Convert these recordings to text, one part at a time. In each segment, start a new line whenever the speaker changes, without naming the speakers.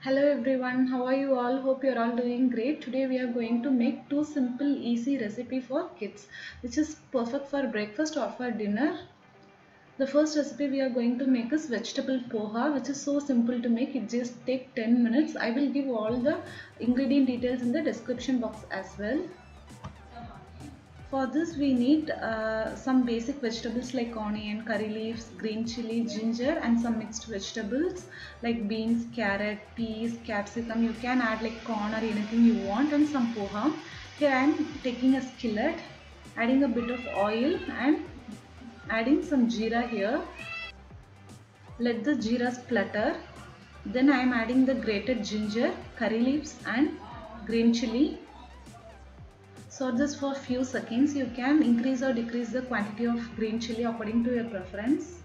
Hello everyone, how are you all? Hope you're all doing great. Today we are going to make two simple easy recipe for kids which is perfect for breakfast or for dinner. The first recipe we are going to make is vegetable poha, which is so simple to make. It just take 10 minutes. I will give all the ingredient details in the description box as well. For this we need some basic vegetables like onion, curry leaves, green chili, ginger and some mixed vegetables like beans, carrot, peas, capsicum. You can add like corn or anything you want, and some poha. Here I am taking a skillet, adding a bit of oil and adding some jeera here. Let the jeera splutter. Then I am adding the grated ginger, curry leaves and green chili. So just for few seconds you can increase or decrease the quantity of green chili according to your preference.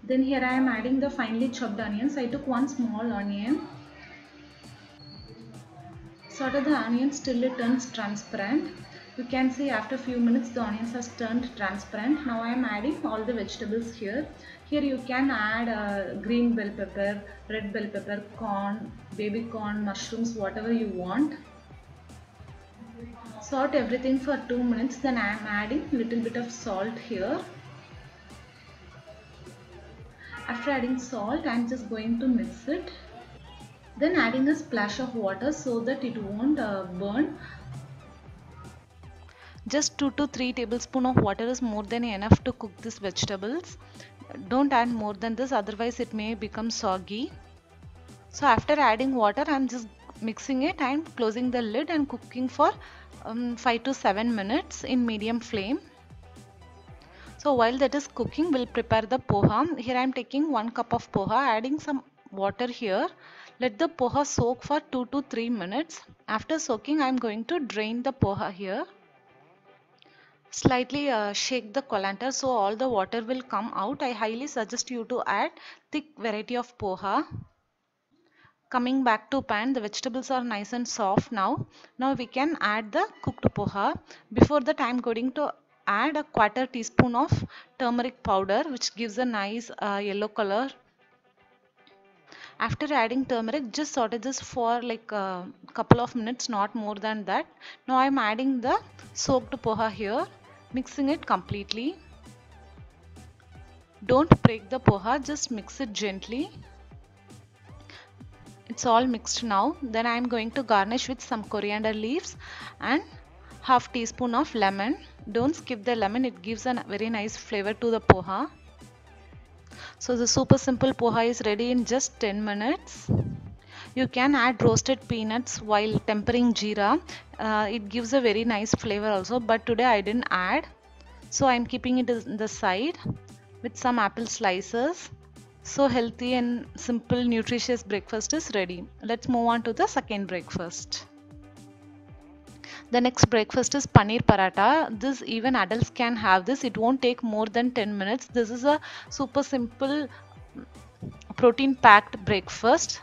Then here I am adding the finely chopped onions. I took one small onion. Sauté the onions till it turns transparent. You can see after few minutes the onions has turned transparent. Now I am adding all the vegetables here. Here you can add green bell pepper, red bell pepper, corn, baby corn, mushrooms, whatever you want. Saute everything for 2 minutes. Then I am adding little bit of salt here. After adding salt, I am just going to mix it. Then adding a splash of water so that it won't burn. Just 2 to 3 tablespoons of water is more than enough to cook these vegetables. Don't add more than this, otherwise it may become soggy. So after adding water, I am just mixing it and closing the lid and cooking for 5 to 7 minutes in medium flame. So while that is cooking, we'll prepare the poha. Here I am taking 1 cup of poha, adding some water here. Let the poha soak for 2 to 3 minutes. After soaking, I am going to drain the poha here. Slightly shake the colander so all the water will come out. I highly suggest you to add thick variety of poha. Coming back to pan, the vegetables are nice and soft now. Now we can add the cooked poha. Before that, I am going to add a quarter teaspoon of turmeric powder, which gives a nice yellow color. After adding turmeric, just saute this for like a couple of minutes, not more than that. Now I am adding the soaked poha here, mixing it completely. Don't break the poha, just mix it gently. It's all mixed now. Then I am going to garnish with some coriander leaves and half teaspoon of lemon. Don't skip the lemon, it gives a very nice flavor to the poha. So the super simple poha is ready in just 10 minutes. You can add roasted peanuts while tempering jeera. It gives a very nice flavor also, but today I didn't add. So I am keeping it in the side with some apple slices. So healthy and simple nutritious breakfast is ready. Let's move on to the second breakfast. The next breakfast is paneer paratha. This even adults can have this. It won't take more than 10 minutes. This is a super simple protein packed breakfast.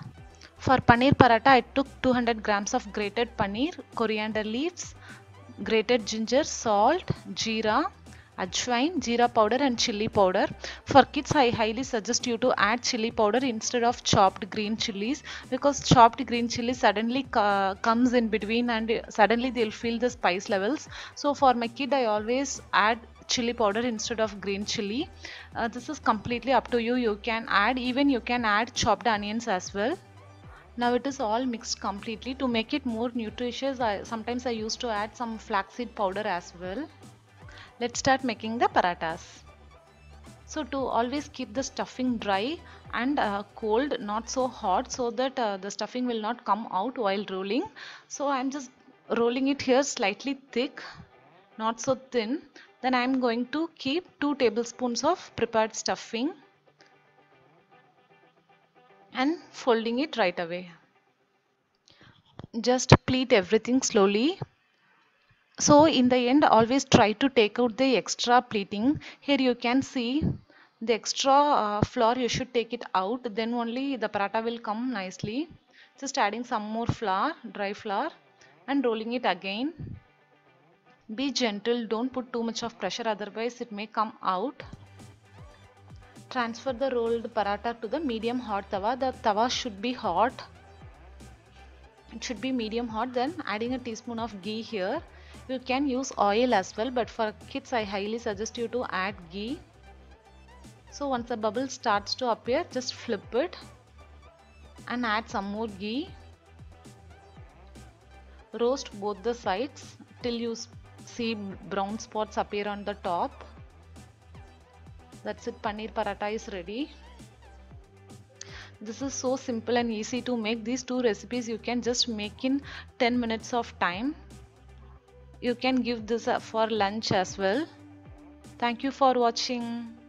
For paneer paratha, I took 200 grams of grated paneer, coriander leaves, grated ginger, salt, jeera, ajwain, jeera powder and chili powder. For kids, I highly suggest you to add chili powder instead of chopped green chilies, because chopped green chili suddenly comes in between and suddenly they'll feel the spice levels. So for my kid, I always add chili powder instead of green chili. This is completely up to you. You can add, even you can add chopped onions as well. Now it is all mixed completely. To make it more nutritious, sometimes I used to add some flaxseed powder as well. Let's start making the parathas. So to always keep the stuffing dry and cold, not so hot, so that the stuffing will not come out while rolling. So I'm just rolling it here slightly thick, not so thin. Then I'm going to keep 2 tablespoons of prepared stuffing and folding it right away. Just pleat everything slowly. So in the end, always try to take out the extra pleating. Here you can see the extra flour, you should take it out, then only the paratha will come nicely. Just adding some more flour, dry flour, and rolling it again. Be gentle, don't put too much of pressure, otherwise it may come out. Transfer the rolled paratha to the medium hot tawa. The tawa should be hot. It should be medium hot. Then adding a teaspoon of ghee here. You can use oil as well, but for kids I highly suggest you to add ghee. So once the bubble starts to appear, just flip it and add some more ghee. Roast both the sides till you see brown spots appear on the top. That's it, paneer paratha is ready. This is so simple and easy to make. These two recipes you can just make in 10 minutes of time. You can give this for lunch as well. Thank you for watching.